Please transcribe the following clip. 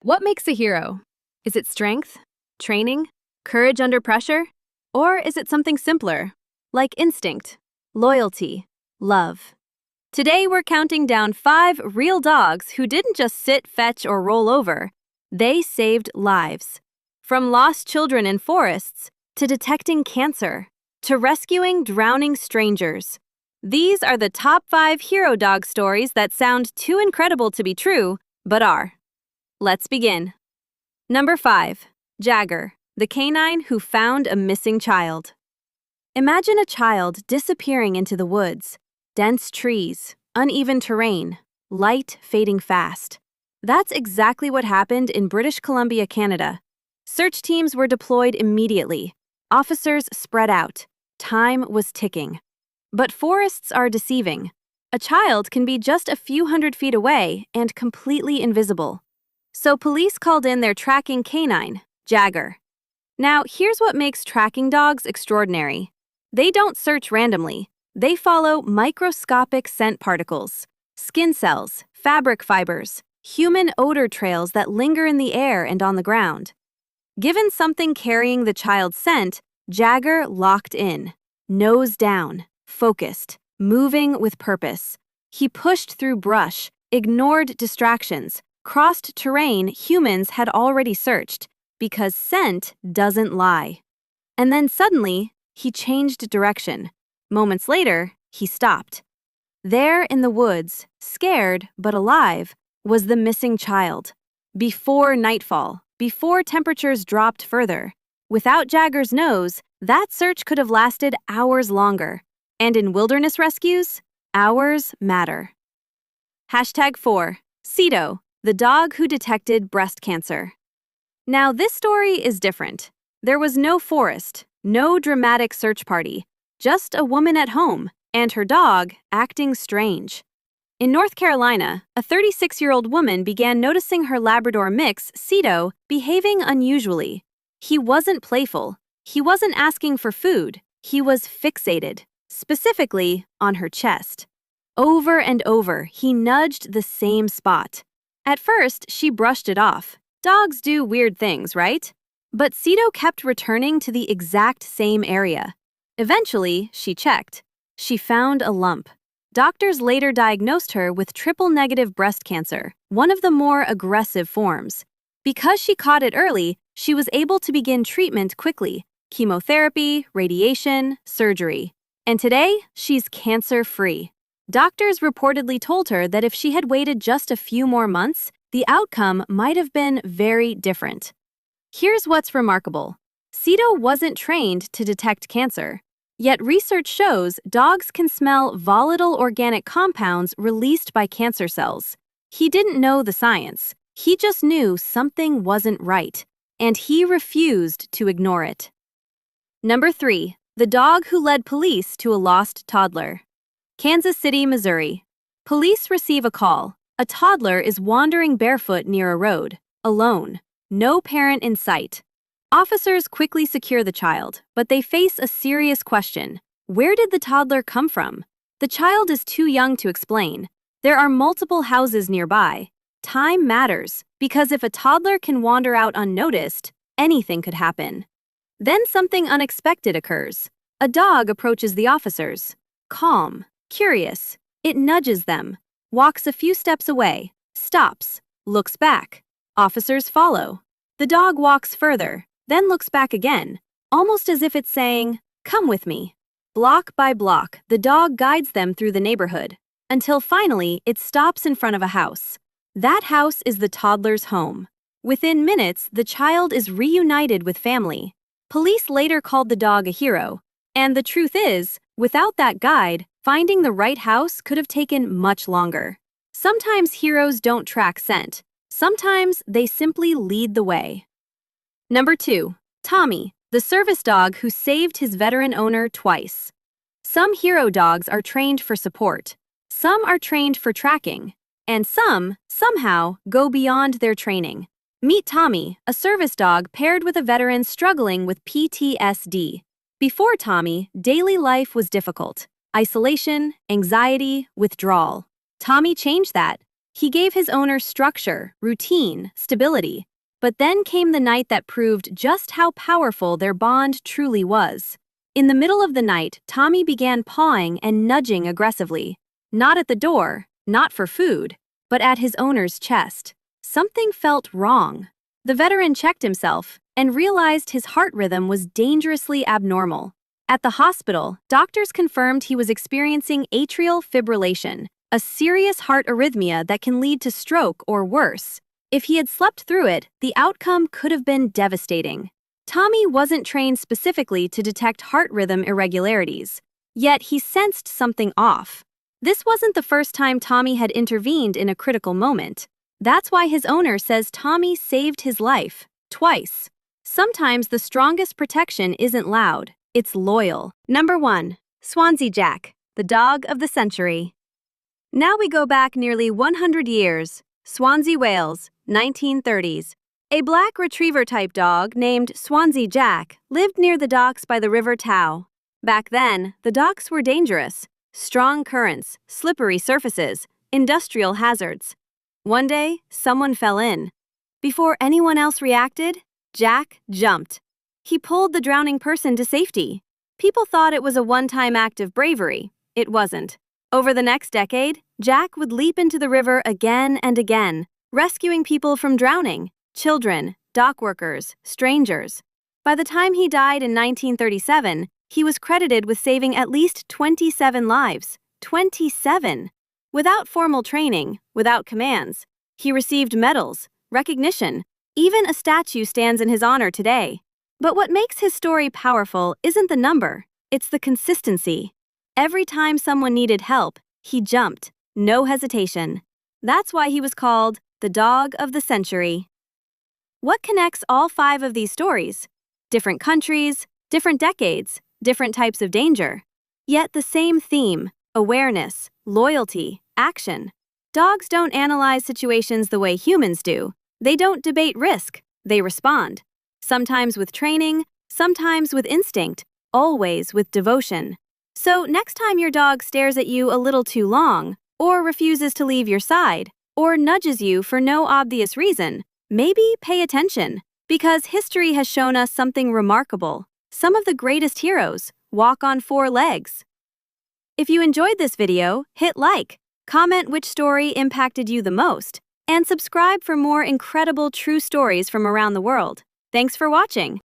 What makes a hero? Is it strength, training, courage under pressure? Or is it something simpler, like instinct, loyalty, love? Today we're counting down 5 real dogs who didn't just sit, fetch, or roll over. They saved lives. From lost children in forests, to detecting cancer, to rescuing drowning strangers. These are the top 5 hero dog stories that sound too incredible to be true, but are. Let's begin. Number 5. Jagger, the canine who found a missing child. Imagine a child disappearing into the woods. Dense trees, uneven terrain, light fading fast. That's exactly what happened in British Columbia, Canada. Search teams were deployed immediately. Officers spread out. Time was ticking. But forests are deceiving. A child can be just a few hundred feet away and completely invisible. So police called in their tracking canine, Jagger. Now, here's what makes tracking dogs extraordinary. They don't search randomly. They follow microscopic scent particles, skin cells, fabric fibers, human odor trails that linger in the air and on the ground. Given something carrying the child's scent, Jagger locked in, nose down, focused, moving with purpose. He pushed through brush, ignored distractions, crossed terrain humans had already searched, because scent doesn't lie. And then suddenly, he changed direction. Moments later, he stopped. There in the woods, scared but alive, was the missing child. Before nightfall, before temperatures dropped further. Without Jagger's nose, that search could have lasted hours longer. And in wilderness rescues, hours matter. Hashtag 4. Cito, the dog who detected breast cancer. Now, this story is different. There was no forest, no dramatic search party, just a woman at home and her dog acting strange. In North Carolina, a 36-year-old woman began noticing her Labrador mix, Cito, behaving unusually. He wasn't playful. He wasn't asking for food. He was fixated, specifically on her chest. Over and over, he nudged the same spot. At first, she brushed it off. Dogs do weird things, right? But Cito kept returning to the exact same area. Eventually, she checked. She found a lump. Doctors later diagnosed her with triple-negative breast cancer, one of the more aggressive forms. Because she caught it early, she was able to begin treatment quickly: chemotherapy, radiation, surgery. And today, she's cancer-free. Doctors reportedly told her that if she had waited just a few more months, the outcome might have been very different. Here's what's remarkable. Cito wasn't trained to detect cancer. Yet research shows dogs can smell volatile organic compounds released by cancer cells. He didn't know the science. He just knew something wasn't right, and he refused to ignore it. Number 3. The dog who led police to a lost toddler. Kansas City, Missouri. Police receive a call. A toddler is wandering barefoot near a road, alone. No parent in sight. Officers quickly secure the child, but they face a serious question. Where did the toddler come from? The child is too young to explain. There are multiple houses nearby. Time matters, because if a toddler can wander out unnoticed, anything could happen. Then something unexpected occurs. A dog approaches the officers. Calm, curious. It nudges them, walks a few steps away, stops, looks back. Officers follow. The dog walks further, then looks back again, almost as if it's saying, "Come with me." Block by block, the dog guides them through the neighborhood, until finally it stops in front of a house. That house is the toddler's home. Within minutes, the child is reunited with family. Police later called the dog a hero. And the truth is, without that guide, finding the right house could have taken much longer. Sometimes heroes don't track scent. Sometimes they simply lead the way. Number 2. Tommy, the service dog who saved his veteran owner twice. Some hero dogs are trained for support. Some are trained for tracking. And some, somehow, go beyond their training. Meet Tommy, a service dog paired with a veteran struggling with PTSD. Before Tommy, daily life was difficult. Isolation, anxiety, withdrawal. Tommy changed that. He gave his owner structure, routine, stability. But then came the night that proved just how powerful their bond truly was. In the middle of the night, Tommy began pawing and nudging aggressively. Not at the door, not for food, but at his owner's chest. Something felt wrong. The veteran checked himself and realized his heart rhythm was dangerously abnormal. At the hospital, doctors confirmed he was experiencing atrial fibrillation, a serious heart arrhythmia that can lead to stroke or worse. If he had slept through it, the outcome could have been devastating. Tommy wasn't trained specifically to detect heart rhythm irregularities, yet he sensed something off. This wasn't the first time Tommy had intervened in a critical moment. That's why his owner says Tommy saved his life, twice. Sometimes the strongest protection isn't loud, it's loyal. Number 1. Swansea Jack, the dog of the century. Now we go back nearly 100 years. Swansea, Wales, 1930s. A black retriever-type dog named Swansea Jack lived near the docks by the River Tow. Back then, the docks were dangerous. Strong currents, slippery surfaces, industrial hazards. One day, someone fell in. Before anyone else reacted, Jack jumped. He pulled the drowning person to safety. People thought it was a one-time act of bravery. It wasn't. Over the next decade, Jack would leap into the river again and again, rescuing people from drowning, children, dock workers, strangers. By the time he died in 1937, he was credited with saving at least 27 lives. 27! Without formal training, without commands. He received medals, recognition. Even a statue stands in his honor today. But what makes his story powerful isn't the number, it's the consistency. Every time someone needed help, he jumped, no hesitation. That's why he was called the dog of the century. What connects all 5 of these stories? Different countries, different decades, different types of danger. Yet the same theme: awareness, loyalty, action. Dogs don't analyze situations the way humans do. They don't debate risk, they respond. Sometimes with training, sometimes with instinct, always with devotion. So next time your dog stares at you a little too long, or refuses to leave your side, or nudges you for no obvious reason, maybe pay attention, because history has shown us something remarkable. Some of the greatest heroes walk on 4 legs. If you enjoyed this video, hit like, comment which story impacted you the most, and subscribe for more incredible true stories from around the world. Thanks for watching.